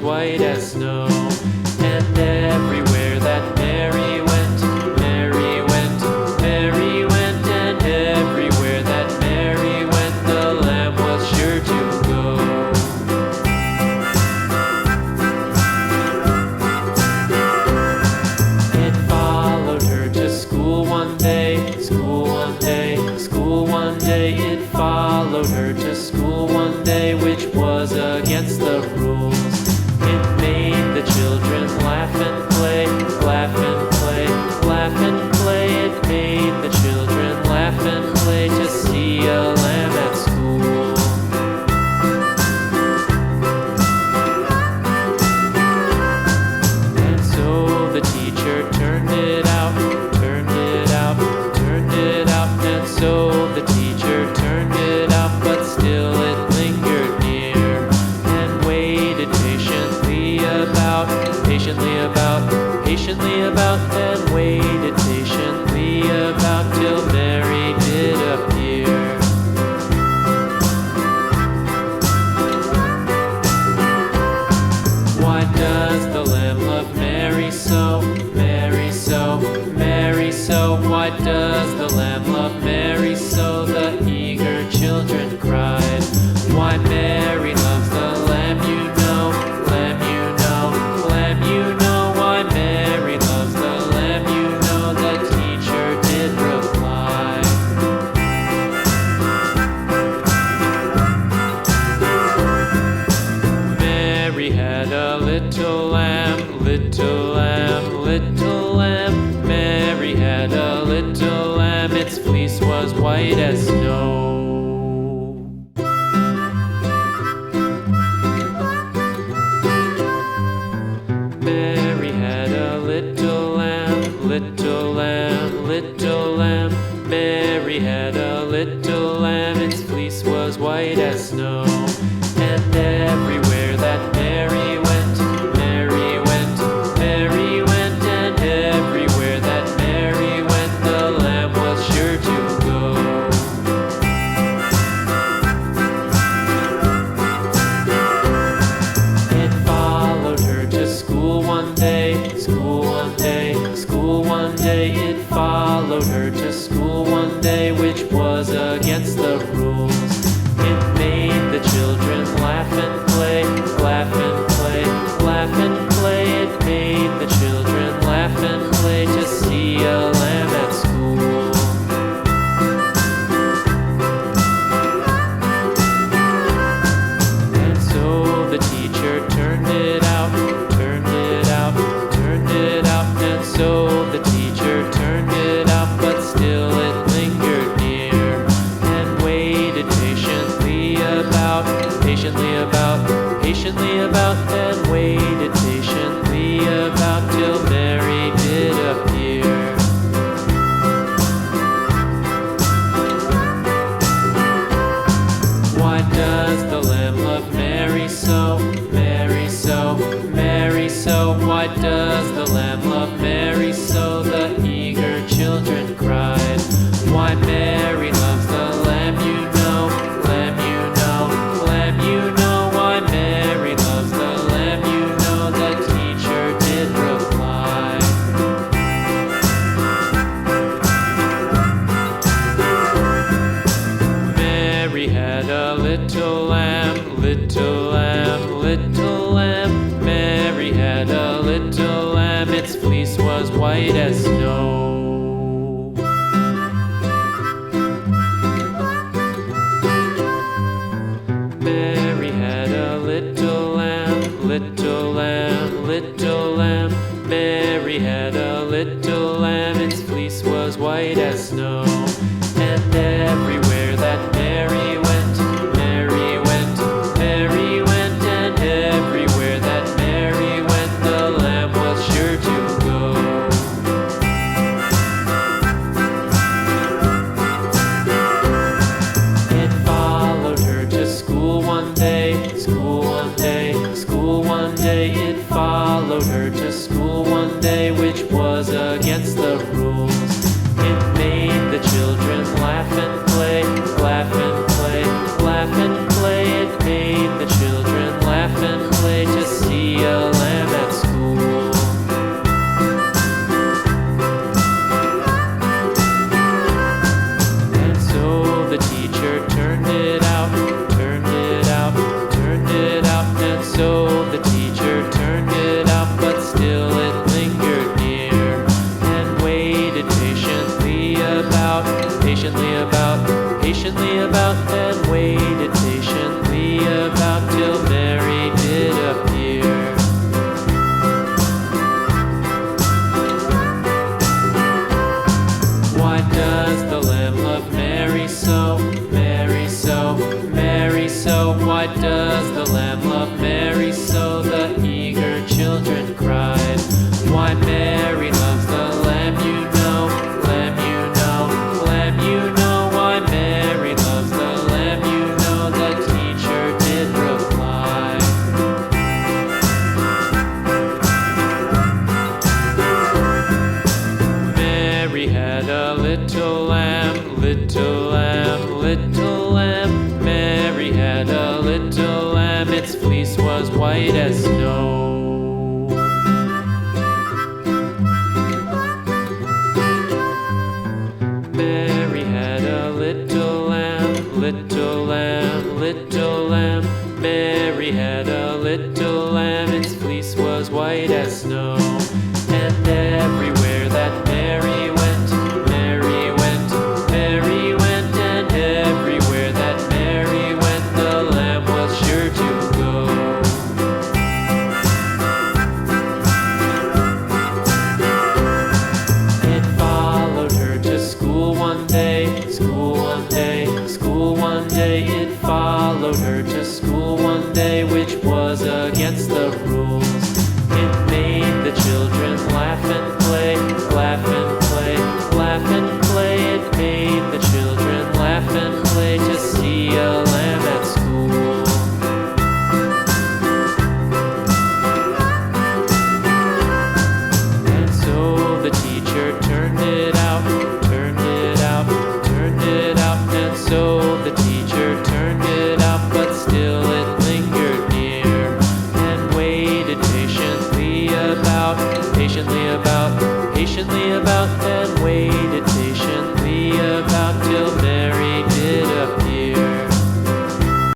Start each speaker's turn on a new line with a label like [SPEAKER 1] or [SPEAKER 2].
[SPEAKER 1] white as snow. And everywhere that Mary went, Mary went, Mary went, and everywhere that Mary went, the lamb was sure to go. It followed her to school one day, school one day, school one day. It followed her to school one day, which was against the rules. It made the children laugh and play, laugh and play, laugh and play. It made the children laugh and play to see a lamb at school. And so the teacher turned it out, turned it out, turned it out. And so the teacher turned it out, but still it lingered near and waited patiently about, patiently about, and waited patiently about till Mary did appear. Why does the lamb love Mary so, Mary so, Mary so? Why does the lamb love Mary so? The eager children cried. Why Mary loves the lamb, you know, lamb, you know, lamb, you know. Why Mary loves the lamb, you know, the teacher did reply. Mary had a little lamb, little lamb, little lamb. Mary had a little lamb, its fleece was white as snow. Mary had a little lamb, little lamb, little lamb. Mary had a little lamb, its fleece was white as snow. And everywhere that Mary went, Mary went, Mary went, and everywhere that Mary went, the lamb was sure to go. It followed her to school one day, school one day, school one day. It followed her to school one day, which was against the rules. It made the children laugh and play, laugh and play, laugh and play. It made the children laugh and play to see a lamb at school. And so the teacher turned it out, turned it out, turned it out. And so the teacher turned it out, but still it lingered near and waited patiently about, patiently about, patiently about, and waited patiently about till Mary did appear. Why does the lamb love Mary so, Mary so, Mary so? Why does the lamb love Mary so? The eager children cried. Why Mary loves the lamb, you know, lamb, you know, lamb, you know. Why Mary loves the lamb, you know, the teacher did reply. Mary had a little lamb, little lamb, little lamb. Mary had a little lamb, its fleece was white as snow. Mary had a little lamb, little lamb, little lamb. Mary had a little lamb, its fleece was white as snow. And everywhere that Mary went, Mary went, Mary went, and everywhere that Mary went, the lamb was sure to go. It followed her to school one day, school one day, school one day. It followed her to school one day, which was against the rules. It made the children laugh and play, laugh and play, laugh and play. It made the children laugh and play to see snow. Mary had a little lamb, little lamb, little lamb. Mary had a little lamb, its fleece was white as snow. And everywhere that Mary went, Mary went, Mary went, and everywhere that Mary went, the lamb was sure to go. It followed her to school one day, school one day, school one day. It followed her to school one day, which was against the rules.